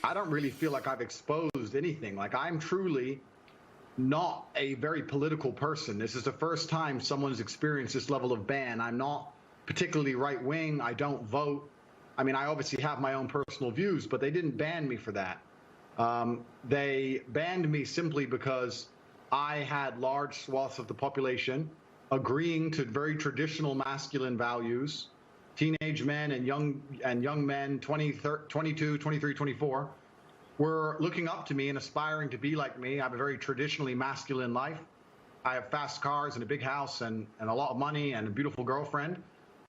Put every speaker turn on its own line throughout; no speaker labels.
I don't really feel like I've exposed anything. Like, I'm truly not a very political person. This is the first time someone's experienced this level of ban. I'm not particularly right wing. I don't vote. I mean, I obviously have my own personal views, but they didn't ban me for that. They banned me simply because I had large swaths of the population agreeing to very traditional masculine values. Teenage men and young men, 22, 23, 24, were looking up to me and aspiring to be like me. I have a very traditionally masculine life. I have fast cars and a big house and a lot of money and a beautiful girlfriend.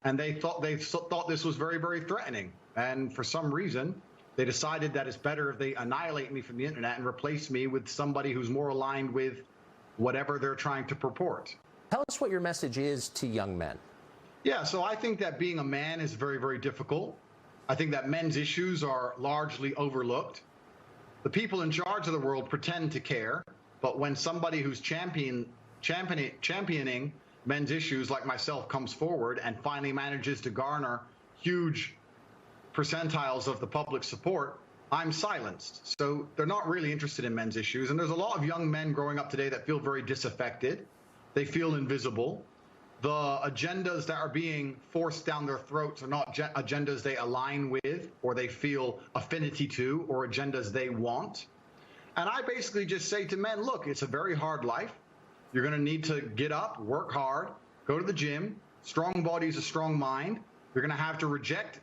And they thought this was very, very threatening. And for some reason, they decided that it's better if they annihilate me from the internet and replace me with somebody who's more aligned with whatever they're trying to purport.
Tell us what your message is to young men.
Yeah, so I think that being a man is very, very difficult. I think that men's issues are largely overlooked. The people in charge of the world pretend to care, but when somebody who's championing men's issues like myself comes forward and finally manages to garner huge percentiles of the public support, I'm silenced. So they're not really interested in men's issues. And there's a lot of young men growing up today that feel very disaffected. They feel invisible. The agendas that are being forced down their throats are not agendas they align with or they feel affinity to or agendas they want. And I basically just say to men, look, it's a very hard life. You're going to need to get up, work hard, go to the gym. Strong body is a strong mind. You're going to have to reject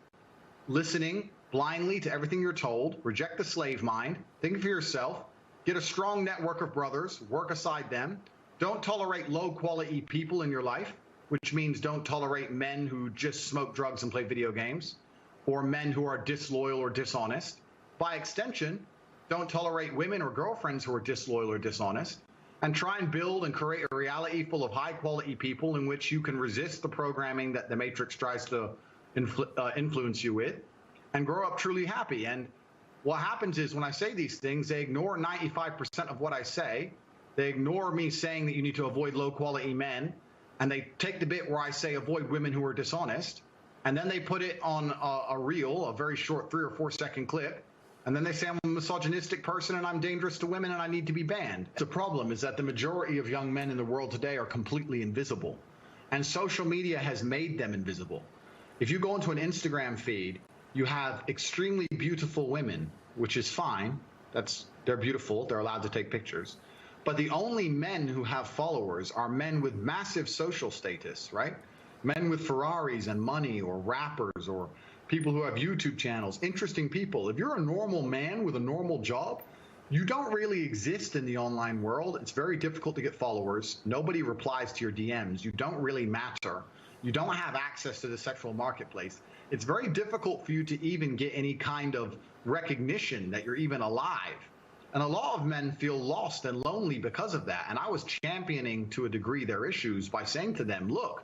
listening blindly to everything you're told, reject the slave mind, think for yourself, get a strong network of brothers, work aside them. Don't tolerate low quality people in your life, which means don't tolerate men who just smoke drugs and play video games, or men who are disloyal or dishonest. By extension, don't tolerate women or girlfriends who are disloyal or dishonest, and try and build and create a reality full of high quality people in which you can resist the programming that the Matrix tries to influence you with, and grow up truly happy. And what happens is when I say these things, they ignore 95% of what I say. They ignore me saying that you need to avoid low quality men, and they take the bit where I say avoid women who are dishonest, and then they put it on a reel, a very short 3 or 4 second clip, and then they say I'm a misogynistic person and I'm dangerous to women and I need to be banned. The problem is that the majority of young men in the world today are completely invisible, and social media has made them invisible. If you go into an Instagram feed, you have extremely beautiful women, which is fine. They're beautiful, they're allowed to take pictures. But the only men who have followers are men with massive social status, right? Men with Ferraris and money, or rappers, or people who have YouTube channels, interesting people. If you're a normal man with a normal job, you don't really exist in the online world. It's very difficult to get followers. Nobody replies to your DMs. You don't really matter. You don't have access to the sexual marketplace. It's very difficult for you to even get any kind of recognition that you're even alive. And a lot of men feel lost and lonely because of that. And I was championing to a degree their issues by saying to them, look,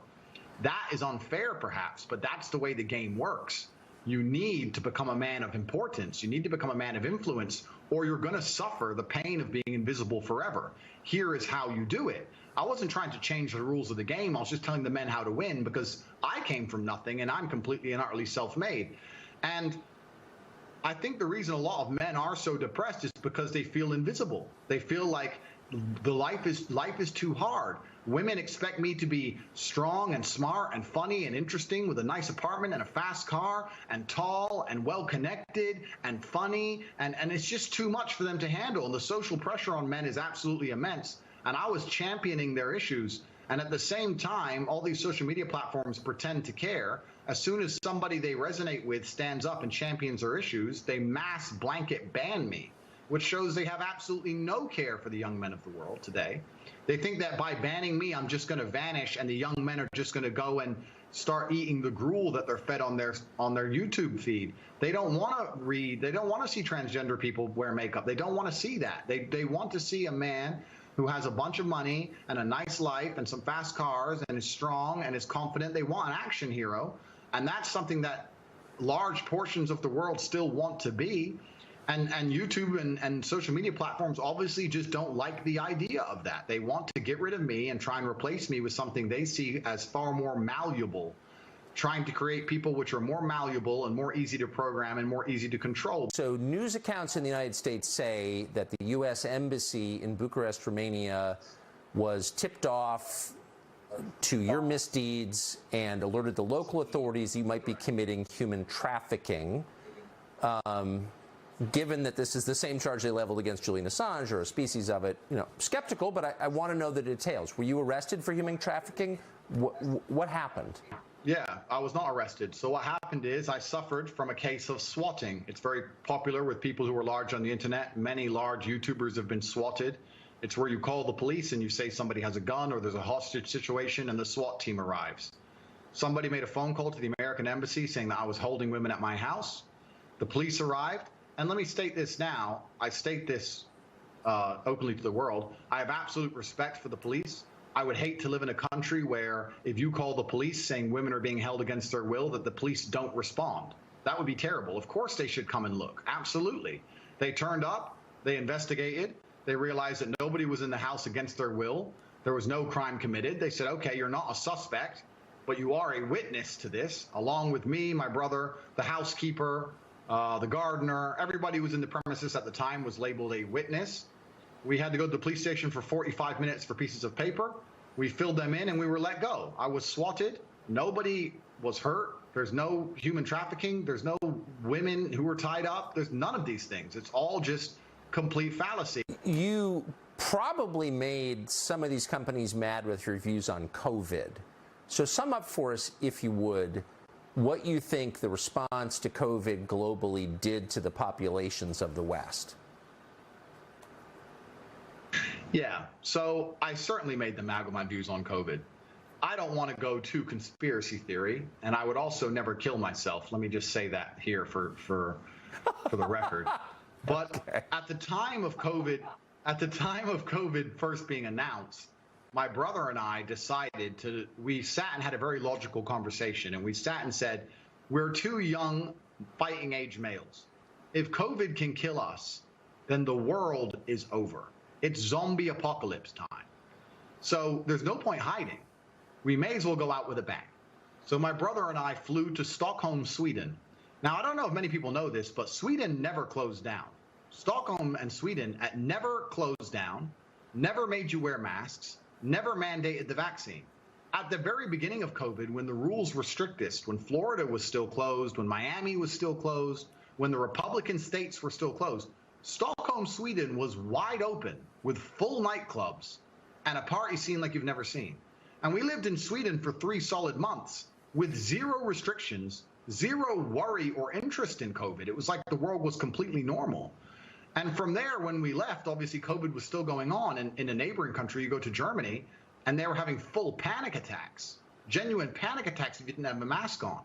that is unfair perhaps, but that's the way the game works. You need to become a man of importance. You need to become a man of influence, or you're going to suffer the pain of being invisible forever. Here is how you do it. I wasn't trying to change the rules of the game. I was just telling the men how to win, because I came from nothing and I'm completely and utterly self-made. And I think the reason a lot of men are so depressed is because they feel invisible. They feel like life is too hard. Women expect me to be strong and smart and funny and interesting with a nice apartment and a fast car and tall and well-connected and funny. And it's just too much for them to handle. And the social pressure on men is absolutely immense. And I was championing their issues. And at the same time, all these social media platforms pretend to care. As soon as somebody they resonate with stands up and champions their issues, they mass blanket ban me, which shows they have absolutely no care for the young men of the world today. They think that by banning me, I'm just going to vanish and the young men are just going to go and start eating the gruel that they're fed on their YouTube feed. They don't want to read. They don't want to see transgender people wear makeup. They don't want to see that. They want to see a man who has a bunch of money and a nice life and some fast cars and is strong and is confident. They want an action hero. And that's something that large portions of the world still want to be. And YouTube and social media platforms obviously just don't like the idea of that. They want to get rid of me and try and replace me with something they see as far more malleable trying to create people which are more malleable and more easy to program and more easy to control.
So news accounts in the United States say that the U.S. Embassy in Bucharest, Romania, was tipped off to your misdeeds and alerted the local authorities you might be committing human trafficking. Given that this is the same charge they leveled against Julian Assange, or a species of it, skeptical, but I want to know the details. Were you arrested for human trafficking? What happened?
Yeah, I was not arrested. So what happened is I suffered from a case of swatting. It's very popular with people who are large on the internet. Many large YouTubers have been swatted. It's where you call the police and you say somebody has a gun or there's a hostage situation and the SWAT team arrives. Somebody made a phone call to the American embassy saying that I was holding women at my house. The police arrived. And let me state this now. I state this openly to the world. I have absolute respect for the police. I would hate to live in a country where if you call the police saying women are being held against their will, that the police don't respond. That would be terrible. Of course they should come and look. Absolutely. They turned up. They investigated. They realized that nobody was in the house against their will. There was no crime committed. They said, okay, you're not a suspect, but you are a witness to this, along with me, my brother, the housekeeper, the gardener. Everybody who was in the premises at the time was labeled a witness. We had to go to the police station for 45 minutes for pieces of paper. We filled them in and we were let go. I was swatted. Nobody was hurt. There's no human trafficking. There's no women who were tied up. There's none of these things. It's all just complete fallacy.
You probably made some of these companies mad with your views on COVID. So sum up for us, if you would, what you think the response to COVID globally did to the populations of the West.
Yeah, so I certainly made them mad with my views on COVID. I don't want to go to conspiracy theory, and I would also never kill myself. Let me just say that here for the record. But okay. At the time of COVID first being announced, my brother and I decided we sat and had a very logical conversation, and we sat and said, we're two young fighting age males. If COVID can kill us, then the world is over. It's zombie apocalypse time. So there's no point hiding. We may as well go out with a bang. So my brother and I flew to Stockholm, Sweden. Now, I don't know if many people know this, but Sweden never closed down. Stockholm and Sweden never closed down, never made you wear masks, never mandated the vaccine. At the very beginning of COVID, when the rules were strictest, when Florida was still closed, when Miami was still closed, when the Republican states were still closed, Stockholm, Sweden was wide open with full nightclubs and a party scene like you've never seen. And we lived in Sweden for 3 solid months with zero restrictions, zero worry or interest in COVID. It was like the world was completely normal. And from there, when we left, obviously COVID was still going on. And in a neighboring country, you go to Germany, and they were having full panic attacks, genuine panic attacks if you didn't have a mask on.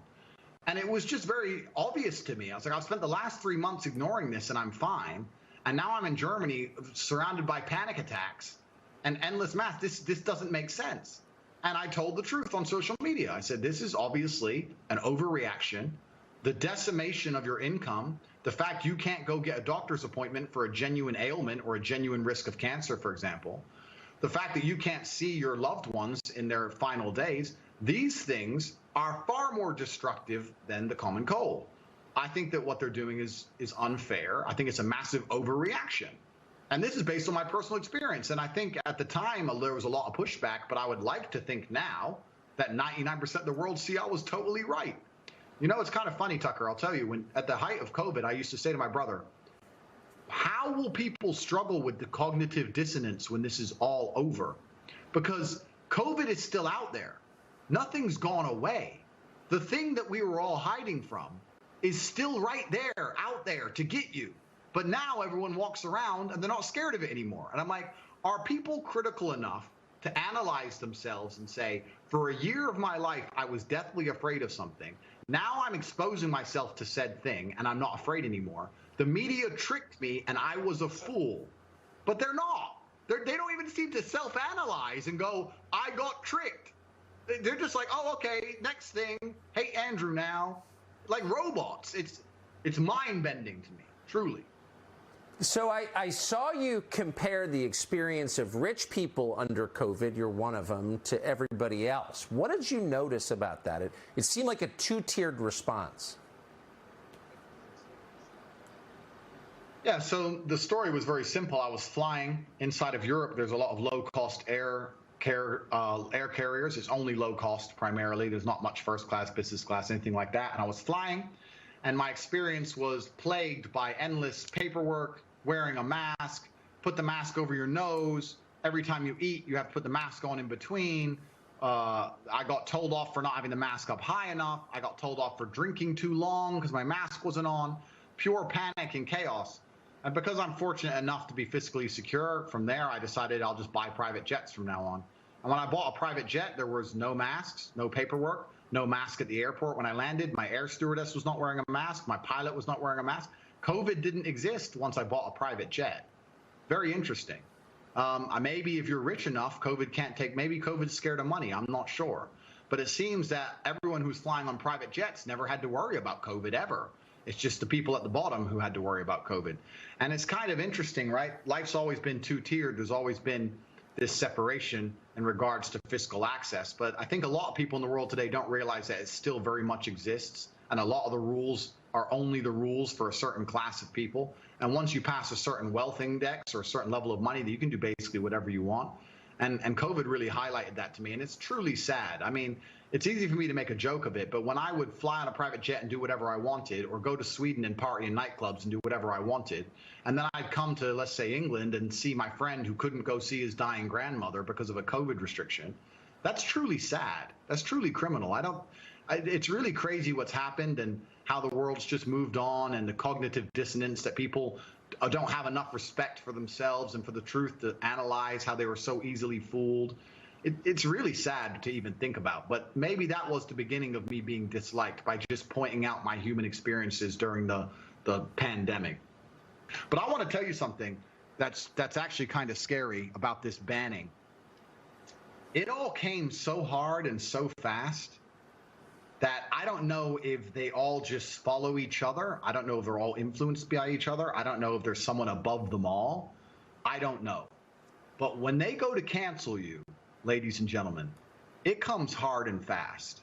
And it was just very obvious to me. I was like, I've spent the last 3 months ignoring this and I'm fine. And now I'm in Germany surrounded by panic attacks and endless masks. This doesn't make sense. And I told the truth on social media. I said, this is obviously an overreaction. The decimation of your income, the fact you can't go get a doctor's appointment for a genuine ailment or a genuine risk of cancer, for example, the fact that you can't see your loved ones in their final days, these things are far more destructive than the common cold. I think that what they're doing is unfair. I think it's a massive overreaction. And this is based on my personal experience. And I think at the time there was a lot of pushback, but I would like to think now that 99% of the world see I was totally right. You know, it's kind of funny, Tucker, I'll tell you, when at the height of COVID, I used to say to my brother, how will people struggle with the cognitive dissonance when this is all over? Because COVID is still out there. Nothing's gone away. The thing that we were all hiding from is still right there, out there to get you. But now everyone walks around and they're not scared of it anymore. And I'm like, are people critical enough to analyze themselves and say, for a year of my life, I was deathly afraid of something. Now I'm exposing myself to said thing and I'm not afraid anymore. The media tricked me and I was a fool. But they're not. They don't even seem to self-analyze and go, I got tricked. They're just like, oh, okay, next thing. Hey, Andrew now. Like robots. It's mind-bending to me, truly.
So I saw you compare the experience of rich people under COVID, you're one of them, to everybody else. What did you notice about that? It seemed like a two-tiered response.
Yeah, so the story was very simple. I was flying inside of Europe. There's a lot of low-cost air carriers. It's only low cost primarily. There's not much first class, business class, anything like that. And I was flying, and my experience was plagued by endless paperwork, wearing a mask, put the mask over your nose. Every time you eat, you have to put the mask on in between. I got told off for not having the mask up high enough. I got told off for drinking too long because my mask wasn't on. Pure panic and chaos. And because I'm fortunate enough to be fiscally secure, from there I decided I'll just buy private jets from now on. And when I bought a private jet, there was no masks, no paperwork, no mask at the airport when I landed. My air stewardess was not wearing a mask. My pilot was not wearing a mask. COVID didn't exist once I bought a private jet. Very interesting. Maybe if you're rich enough, COVID can't take, maybe COVID's scared of money. I'm not sure. But it seems that everyone who's flying on private jets never had to worry about COVID ever. It's just the people at the bottom who had to worry about COVID. And it's kind of interesting, right? Life's always been two-tiered. There's always been this separation in regards to fiscal access. But I think a lot of people in the world today don't realize that it still very much exists. And a lot of the rules are only the rules for a certain class of people. And once you pass a certain wealth index or a certain level of money, that you can do basically whatever you want. And COVID really highlighted that to me. And it's truly sad. I mean, it's easy for me to make a joke of it, but when I would fly on a private jet and do whatever I wanted, or go to Sweden and party in nightclubs and do whatever I wanted, and then I'd come to, let's say, England and see my friend who couldn't go see his dying grandmother because of a COVID restriction, that's truly sad. That's truly criminal. It's really crazy what's happened and how the world's just moved on, and the cognitive dissonance that people don't have enough respect for themselves and for the truth to analyze how they were so easily fooled. It's really sad to even think about, but maybe that was the beginning of me being disliked, by just pointing out my human experiences during the pandemic. But I want to tell you something that's actually kind of scary about this banning. It all came so hard and so fast that I don't know if they all just follow each other. I don't know if they're all influenced by each other. I don't know if there's someone above them all. I don't know. But when they go to cancel you, ladies and gentlemen, it comes hard and fast.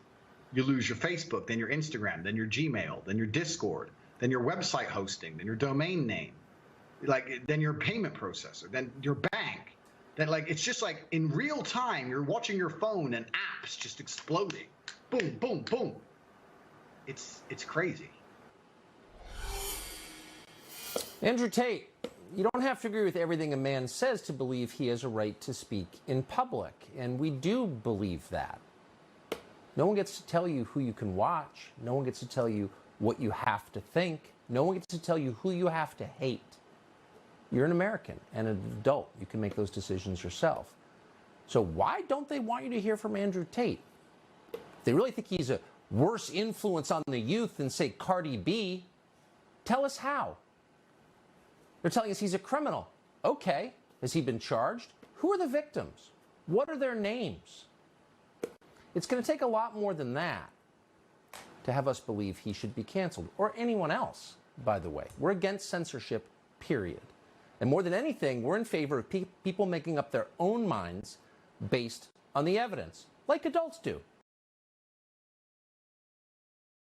You lose your Facebook, then your Instagram, then your Gmail, then your Discord, then your website hosting, then your domain name, then your payment processor, then your bank. Then it's just like in real time, you're watching your phone and apps just exploding. Boom, boom, boom. It's crazy.
Andrew Tate, you don't have to agree with everything a man says to believe he has a right to speak in public, and we do believe that. No one gets to tell you who you can watch. No one gets to tell you what you have to think. No one gets to tell you who you have to hate. You're an American and an adult. You can make those decisions yourself. So why don't they want you to hear from Andrew Tate? If they really think he's a worse influence on the youth than, say, Cardi B, tell us how. They're telling us he's a criminal. Okay. Has he been charged? Who are the victims? What are their names? It's going to take a lot more than that to have us believe he should be canceled, or anyone else, by the way. We're against censorship, period. And more than anything, we're in favor of people making up their own minds based on the evidence, like adults do.